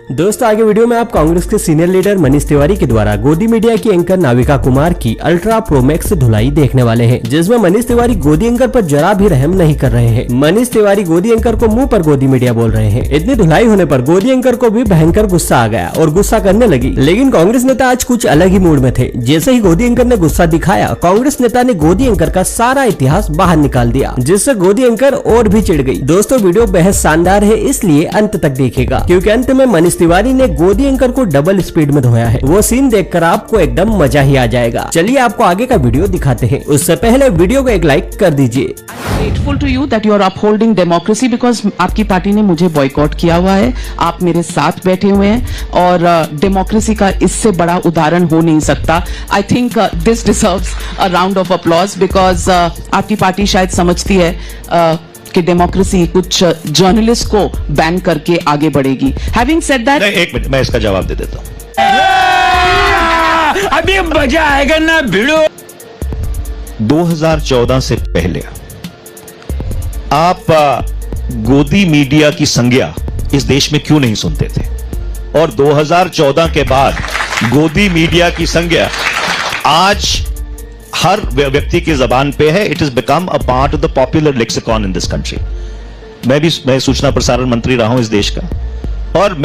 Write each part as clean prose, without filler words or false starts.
दोस्तों आगे वीडियो में आप कांग्रेस के सीनियर लीडर मनीष तिवारी के द्वारा गोदी मीडिया की एंकर नाविका कुमार की अल्ट्रा प्रो मैक्स धुलाई देखने वाले हैं, जिसमें मनीष तिवारी गोदी एंकर पर जरा भी रहम नहीं कर रहे हैं। मनीष तिवारी गोदी एंकर को मुंह पर गोदी मीडिया बोल रहे हैं। इतनी धुलाई होने पर गोदी एंकर को भी भयंकर गुस्सा आ गया और गुस्सा करने लगी। लेकिन कांग्रेस नेता आज कुछ अलग ही मूड में थे। जैसे ही गोदी एंकर ने गुस्सा दिखाया, कांग्रेस नेता ने गोदी एंकर का सारा इतिहास बाहर निकाल दिया, जिससे गोदी एंकर और भी चिढ़ गई। दोस्तों वीडियो बेहद शानदार है, इसलिए अंत तक देखिएगा, क्योंकि अंत में मनीष तिवारी ने गोदी एंकर को डबल स्पीड में धोया है। वो सीन देखकर आपको एकदम मजा ही आ जाएगा। चलिए आपको आगे का वीडियो दिखाते हैं। उससे पहले वीडियो को एक लाइक कर दीजिए। Grateful to you that you are upholding democracy, because आपकी पार्टी ने मुझे बॉयकॉट किया हुआ है, आप मेरे साथ बैठे हुए हैं और डेमोक्रेसी का इससे बड़ा उदाहरण हो नहीं सकता। I think this deserves a round of applause, because आपकी पार्टी शायद समझती है कि डेमोक्रेसी कुछ जर्नलिस्ट को बैन करके आगे बढ़ेगी। हैविंग सेड दैट, एक मिनट मैं इसका जवाब दे देता हूं। अभी मजा आएगा ना भिड़ो। 2014 से पहले आप गोदी मीडिया की संज्ञा इस देश में क्यों नहीं सुनते थे, और 2014 के बाद गोदी मीडिया की संज्ञा आज हर व्यक्ति की जबान पे है। It is become a part of the popular lexicon in this country. मैं सूचना प्रसारण मंत्री रहा हूं इस देश का, और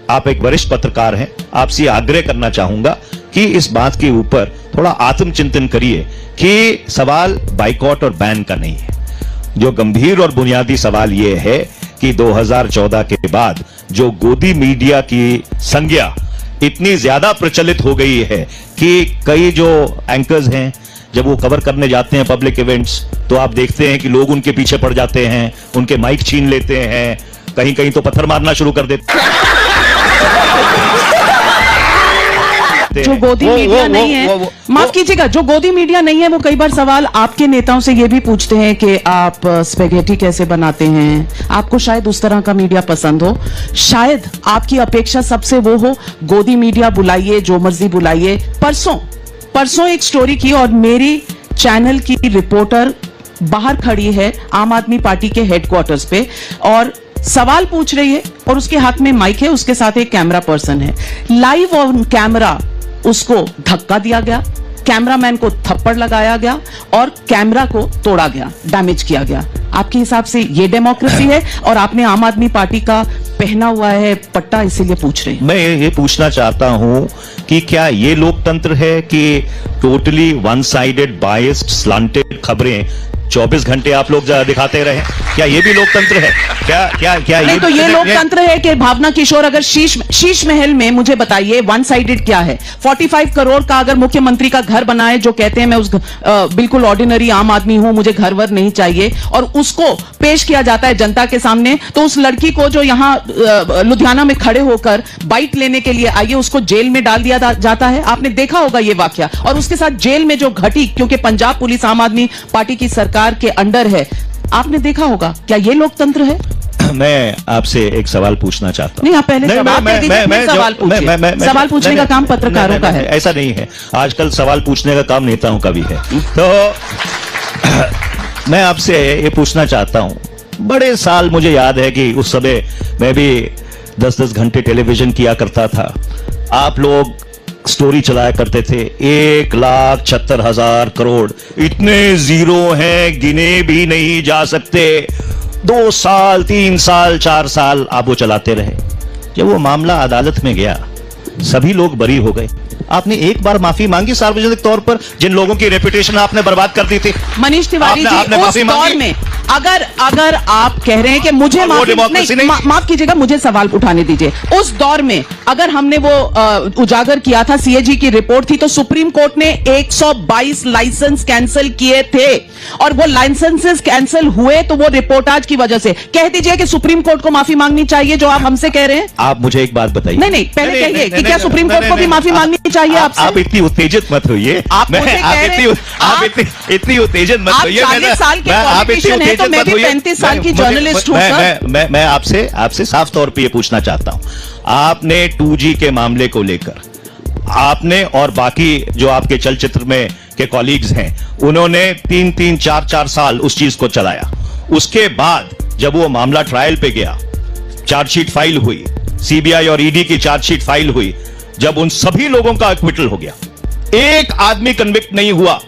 आप एक वरिष्ठ पत्रकार हैं, आपसे आग्रह करना चाहूंगा कि इस बात के ऊपर थोड़ा आत्मचिंतन करिए कि सवाल बाइकॉट और बैन का नहीं है। जो गंभीर और बुनियादी सवाल यह है कि 2014 के बाद जो गोदी मीडिया की संज्ञा इतनी ज्यादा प्रचलित हो गई है कि कई जो एंकर्स हैं, जब वो कवर करने जाते हैं पब्लिक इवेंट्स, तो आप देखते हैं कि लोग उनके पीछे पड़ जाते हैं, उनके माइक छीन लेते हैं, कहीं कहीं तो पत्थर मारना शुरू कर देते हैं। जो गोदी मीडिया नहीं है, माफ कीजिएगा, जो गोदी मीडिया नहीं है वो कई बार सवाल आपके नेताओं से ये भी पूछते हैं कि आप स्पेगेटी कैसे बनाते हैं। आपको शायद उस तरह का मीडिया पसंद हो, शायद आपकी अपेक्षा सबसे वो हो गोदी मीडिया बुलाइए, जो मर्जी बुलाइए। परसों एक स्टोरी की और मेरी चैनल की रिपोर्टर बाहर खड़ी है आम आदमी पार्टी के हेडक्वार्टर्स पे और सवाल पूछ रही है, और उसके हाथ में माइक है, उसके साथ एक कैमरा पर्सन है। लाइव ऑन कैमरा उसको धक्का दिया गया, कैमरामैन को थप्पड़ लगाया गया और कैमरा को तोड़ा गया, डैमेज किया गया। आपके हिसाब से ये डेमोक्रेसी है? और आपने आम आदमी पार्टी का पहना हुआ है पट्टा, इसीलिए पूछ रहे हैं। मैं ये पूछना चाहता हूं कि क्या ये लोकतंत्र है कि totally one sided biased slanted खबरें 24 घंटे आप लोग दिखाते रहे? क्या ये भी लोकतंत्र है? क्या नहीं, तो ये लोकतंत्र है कि भावना किशोर अगर शीश महल में, मुझे बताइए वन साइडेड क्या है? 45 करोड़ का अगर मुख्यमंत्री का घर बनाए, जो कहते हैं मैं उस बिल्कुल ऑर्डिनरी आम आदमी हूं, मुझे घर वर नहीं चाहिए, और उसको पेश किया जाता है जनता के सामने, तो उस लड़की को जो यहां लुधियाना में खड़े होकर बाइट लेने के लिए आई है, उसको जेल में डाल दिया जाता है। आपने देखा होगा ये वाकया, और उसके साथ जेल में जो घटी, क्योंकि पंजाब पुलिस आम आदमी पार्टी की सरकार के अंडर है, आपने देखा होगा। क्या ये लोकतंत्र है? मैं आपसे एक सवाल पूछना चाहता हूं। नहीं, आप पहले सवाल पूछिए। सवाल पूछने का काम पत्रकारों का है। ऐसा नहीं है, आजकल सवाल पूछने का काम नेताओं का भी है। तो मैं आपसे ये पूछना चाहता हूं, बड़े साल मुझे याद है कि उस समय मैं भी 10-10 घंटे टेलीविजन किया करता था। आप लोग स्टोरी चलाया करते थे 1,76,000 करोड़, इतने जीरो हैं गिने भी नहीं जा सकते। 2 साल 3 साल 4 साल आप वो चलाते रहे। जब वो मामला अदालत में गया, सभी लोग बरी हो गए। आपने एक बार माफी मांगी सार्वजनिक तौर पर, जिन लोगों की रेपुटेशन आपने बर्बाद कर दी थी? मनीष तिवारी जी, उस दौर में अगर आप कह रहे हैं कि मुझे माफ कीजिएगा, मुझे सवाल उठाने दीजिए। उस दौर में अगर हमने वो उजागर किया था, सीएजी की रिपोर्ट थी, तो सुप्रीम कोर्ट ने 122 लाइसेंस कैंसिल किए थे, और वो लाइसेंसेस कैंसिल हुए तो वो रिपोर्टाज की वजह से। कह दीजिए कि सुप्रीम कोर्ट को माफी मांगनी चाहिए, जो आप हमसे कह रहे हैं। आप मुझे एक बात बताइए। नहीं, पहले कहिए कि क्या सुप्रीम कोर्ट को भी माफी मांगनी चाहिए आपसे? आप इतनी उत्तेजित मत होइए। आप इतनी उत्तेजित मत होइए। 40 साल के पॉलिटिशियन हैं, तो मैं भी 35 साल की जर्नलिस्ट हूं सर। मैं आपसे साफ तौर पे ये पूछना चाहता हूं, आपने 2G के मामले को लेकर, आपने और बाकी जो आपके चलचित्र में के कॉलीग्स हैं, उन्होंने 3-3, 4-4 साल उस चीज को चलाया। उसके बाद जब वो मामला ट्रायल पे गया, चार्जशीट फाइल हुई, सीबीआई और ईडी की चार्जशीट फाइल हुई, जब उन सभी लोगों का एक्विटल हो गया, एक आदमी कन्विक्ट नहीं हुआ,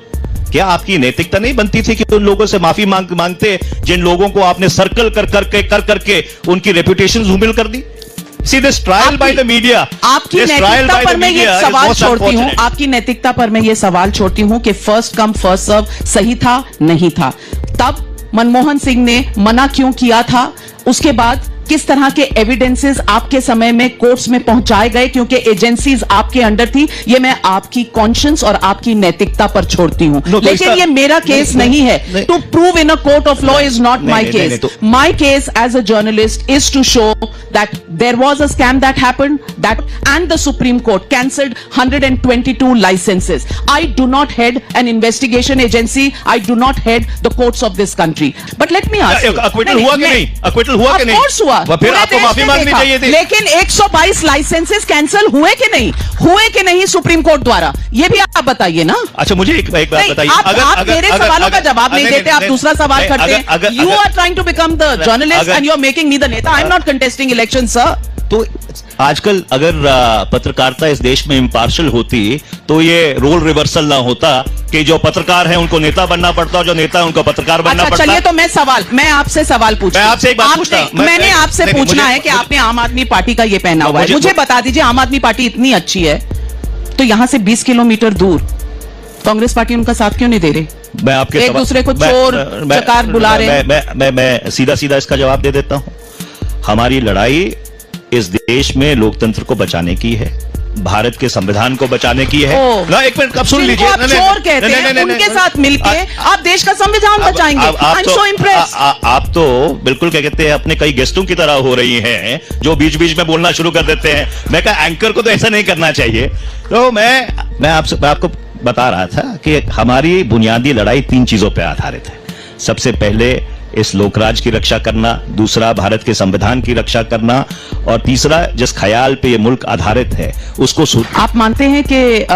क्या आपकी नैतिकता नहीं बनती थी कि उन लोगों से माफी मांगते जिन लोगों को आपने सर्कल कर करके उनकी रेपुटेशन धूमिल कर दी? See this trial by the media. आपकी नैतिकता पर मैं ये सवाल छोड़ती हूँ, आपकी नैतिकता पर मैं ये सवाल छोड़ती हूँ कि फर्स्ट कम फर्स्ट सर्व सही था नहीं था? तब मनमोहन सिंह ने मना क्यों किया था? उसके बाद किस तरह के एविडेंसेस आपके समय में कोर्ट्स में पहुंचाए गए, क्योंकि एजेंसीज आपके अंडर थी? ये मैं आपकी कॉन्शियंस और आपकी नैतिकता पर छोड़ती हूं। लेकिन ये मेरा केस नहीं है। To prove in a court of law is not my case. My case as a journalist is to show that there was a scam that happened, that and the Supreme Court cancelled 122 licences. I do not head an investigation agency, I do not head the courts of this country. But let me ask, acquittal हुआ कि नहीं? Acquittal हुआ कि नहीं? Of course हुआ, फिर आपको माफी मांगनी चाहिए थी। लेकिन 122 लाइसेंसेस कैंसिल हुए कि नहीं? हुए कि नहीं सुप्रीम कोर्ट द्वारा? ये भी आप बताइए ना। अच्छा, मुझे एक बात बताइए। आप मेरे सवालों का जवाब नहीं देते, आप दूसरा सवाल करते हैं। You are trying to become the journalist and you are making me the neta. I am not contesting election sir. तो आजकल अगर पत्रकारिता इस देश में इम्पार्शियल होती तो ये रोल रिवर्सल ना होता कि जो पत्रकार हैं उनको नेता बनना पड़ता और जो नेता है उनको पत्रकार बनना पड़ता। चलिए, तो मैं आपसे सवाल पूछता हूं। मैं आपसे एक बात पूछता हूं। मैंने आपसे पूछना है कि आपने आम आदमी पार्टी का ये पहना हुआ है, मुझे बता दीजिए, आम आदमी पार्टी इतनी अच्छी है तो यहां से 20 किलोमीटर दूर कांग्रेस पार्टी उनका साथ क्यों नहीं दे रही? मैं आपके एक दूसरे को चोर चकार बुला रहे। मैं सीधा सीधा इसका जवाब दे देता हूं। हमारी लड़ाई इस देश में लोकतंत्र को बचाने की है, भारत के संविधान को बचाने की है। ना, एक मिनट, अब सुन लीजिए। आप चोर कहते हैं, उनके साथ मिलके आप देश का संविधान बचाएंगे। I am so impressed. आप तो बिल्कुल क्या कहते हैं, अपने कई गेस्टों की तरह हो रही हैं जो बीच बीच में बोलना शुरू कर देते हैं। मैं कहा एंकर को तो ऐसा नहीं करना चाहिए। तो मैं आपको बता रहा था कि हमारी बुनियादी लड़ाई 3 चीजों पर आधारित है। सबसे पहले इस लोकराज की रक्षा करना, दूसरा भारत के संविधान की रक्षा करना, और तीसरा जिस ख्याल पे ये मुल्क आधारित है उसको। आप मानते हैं कि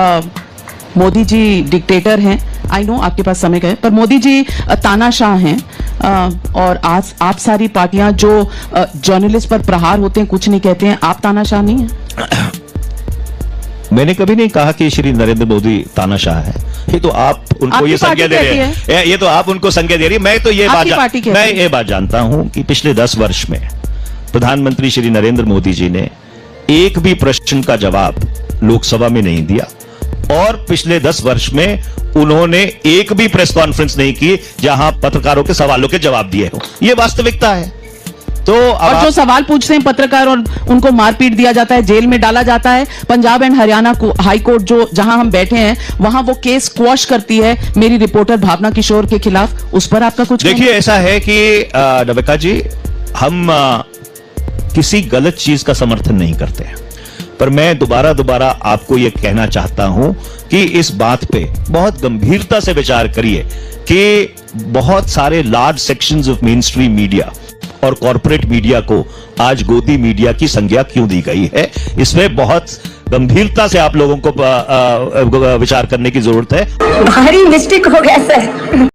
मोदी जी डिक्टेटर हैं? आई नो आपके पास समय का है, पर मोदी जी तानाशाह हैं, और आप सारी पार्टियां जो जर्नलिस्ट पर प्रहार होते हैं कुछ नहीं कहते हैं, आप तानाशाह नहीं हैं? मैंने कभी नहीं कहा कि श्री नरेंद्र मोदी तानाशाह है। ये तो आप उनको ये संज्ञा दे रहे हैं, ये तो आप उनको संज्ञा दे रही है। मैं तो ये बात जानता हूं कि पिछले 10 वर्ष में प्रधानमंत्री श्री नरेंद्र मोदी जी ने एक भी प्रश्न का जवाब लोकसभा में नहीं दिया, और पिछले 10 वर्ष में उन्होंने एक भी प्रेस कॉन्फ्रेंस नहीं की जहां पत्रकारों के सवालों के जवाब दिए हो। ये वास्तविकता है। तो और जो सवाल पूछते हैं पत्रकार और उनको मारपीट दिया जाता है, जेल में डाला जाता है। पंजाब एंड हरियाणा को हाई कोर्ट जो जहां हम बैठे हैं वहां वो केस क्वॉश करती है मेरी रिपोर्टर भावना किशोर के खिलाफ। उस पर आपका कुछ? देखिए, ऐसा है कि नविका जी, हम किसी गलत चीज का समर्थन नहीं करते हैं, पर मैं दोबारा आपको यह कहना चाहता हूं कि इस बात पे बहुत गंभीरता से विचार करिए कि बहुत सारे large sections of main stream media और कॉर्पोरेट मीडिया को आज गोदी मीडिया की संज्ञा क्यों दी गई है। इसमें बहुत गंभीरता से आप लोगों को विचार करने की जरूरत है। भारी मिस्टेक हो गया सर।